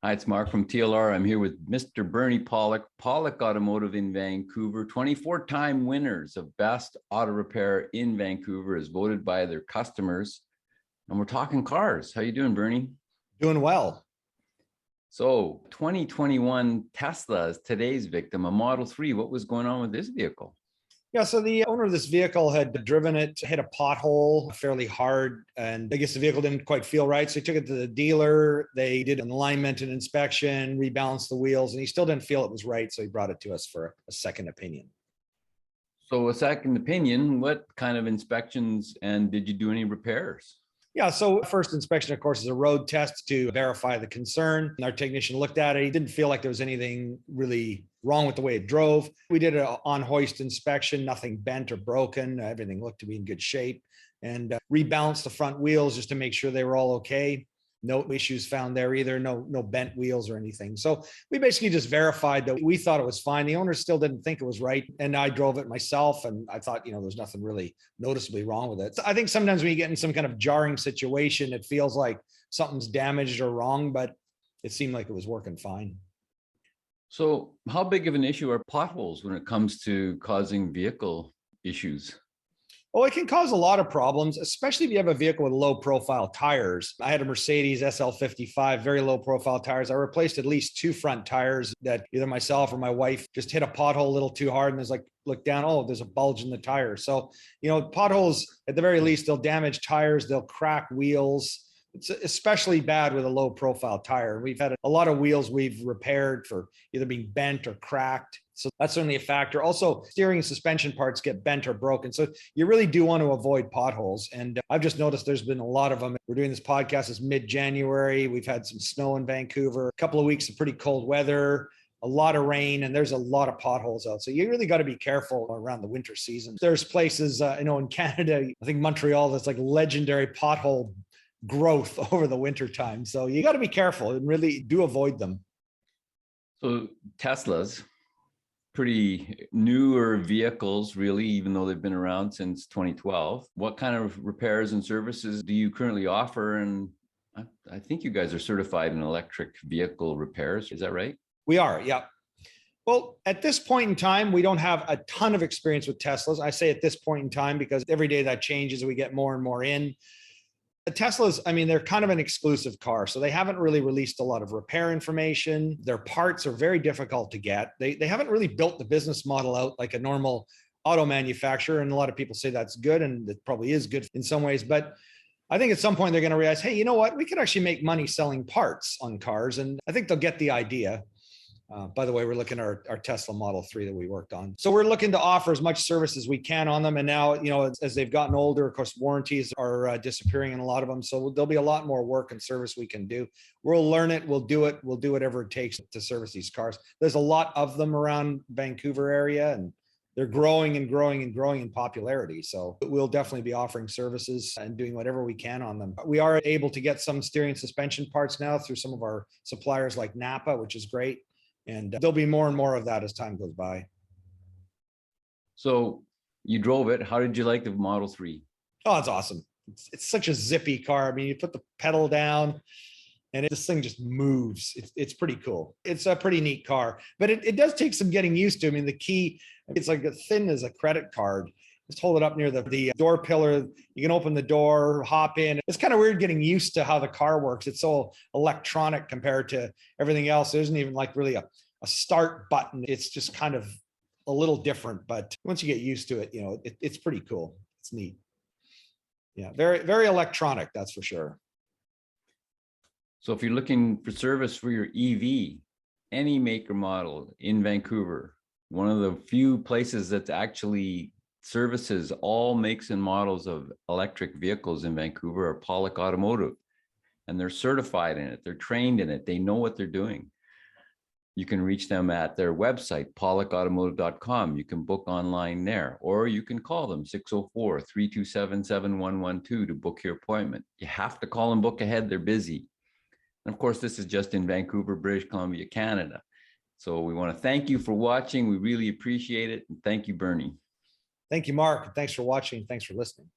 Hi, it's Mark from TLR. I'm here with Mr. Bernie Pawlik, Pawlik Automotive in Vancouver. 24-time winners of Best Auto Repair in Vancouver as voted by their customers. And we're talking cars. How you doing, Bernie? Doing well. So 2021 Tesla is today's victim, a Model 3. What was going on with this vehicle? Yeah, so the owner of this vehicle had driven it, hit a pothole fairly hard, and I guess the vehicle didn't quite feel right. So he took it to the dealer. They did an alignment and inspection, rebalanced the wheels, and he still didn't feel it was right. So he brought it to us for a second opinion. So a second opinion, what kind of inspections and did you do any repairs? Yeah, so first inspection, of course, is a road test to verify the concern. Our technician looked at it. He didn't feel like there was anything really wrong with the way it drove. We did an on-hoist inspection, nothing bent or broken. Everything looked to be in good shape, and rebalanced the front wheels just to make sure they were all okay. No issues found there either, no bent wheels or anything. So we basically just verified that we thought it was fine. The owner still didn't think it was right. And I drove it myself and I thought, there's nothing really noticeably wrong with it. So I think sometimes when you get in some kind of jarring situation, it feels like something's damaged or wrong, but it seemed like it was working fine. So how big of an issue are potholes when it comes to causing vehicle issues? Well, it can cause a lot of problems, especially if you have a vehicle with low profile tires. I had a Mercedes SL55, very low profile tires. I replaced at least 2 front tires that either myself or my wife just hit a pothole a little too hard. And there's look down, oh, there's a bulge in the tire. So, potholes, at the very least, they'll damage tires, they'll crack wheels. It's especially bad with a low profile tire. We've had a lot of wheels we've repaired for either being bent or cracked. So that's certainly a factor. Also, steering and suspension parts get bent or broken. So you really do want to avoid potholes. And I've just noticed there's been a lot of them. We're doing this podcast, it's mid-January. We've had some snow in Vancouver, a couple of weeks of pretty cold weather, a lot of rain, and there's a lot of potholes out. So you really got to be careful around the winter season. There's places, in Canada, I think Montreal, that's like legendary pothole growth over the winter time. So you got to be careful and really do avoid them. So Tesla's pretty newer vehicles, really, even though they've been around since 2012. What kind of repairs and services do you currently offer? And I think you guys are certified in electric vehicle repairs. Is that right? We are, yeah. Well, at this point in time, we don't have a ton of experience with Teslas. I say at this point in time because every day that changes, we get more and more in. The Teslas, they're kind of an exclusive car, so they haven't really released a lot of repair information. Their parts are very difficult to get. They haven't really built the business model out like a normal auto manufacturer, and a lot of people say that's good, and it probably is good in some ways. But I think at some point they're going to realize, hey, you know what? We could actually make money selling parts on cars, and I think they'll get the idea. By the way, we're looking at our Tesla Model 3 that we worked on. So we're looking to offer as much service as we can on them. And now, as they've gotten older, of course, warranties are disappearing in a lot of them. So there'll be a lot more work and service we can do. We'll learn it. We'll do it. We'll do whatever it takes to service these cars. There's a lot of them around Vancouver area, and they're growing and growing and growing in popularity. So we'll definitely be offering services and doing whatever we can on them. We are able to get some steering suspension parts now through some of our suppliers like Napa, which is great. And there'll be more and more of that as time goes by. So you drove it. How did you like the Model 3? Oh, it's awesome. It's such a zippy car. You put the pedal down and this thing just moves. It's pretty cool. It's a pretty neat car, but it does take some getting used to. The key, it's like as thin as a credit card. Just hold it up near the door pillar. You can open the door, hop in. It's kind of weird getting used to how the car works. It's so electronic compared to everything else. There isn't even like really a start button. It's just kind of a little different, but once you get used to it, it's pretty cool. It's neat. Yeah, very, very electronic, that's for sure. So if you're looking for service for your EV, any make or model in Vancouver, one of the few places that's actually services all makes and models of electric vehicles in Vancouver are Pawlik Automotive, and they're certified in it. They're trained in it. They know what they're doing. You can reach them at their website, pawlikautomotive.com. You can book online there, or you can call them 604-327-7112 to book your appointment. You have to call and book ahead. They're busy. And of course, this is just in Vancouver, British Columbia, Canada. So we want to thank you for watching. We really appreciate it. And thank you, Bernie. Thank you, Mark. Thanks for watching. Thanks for listening.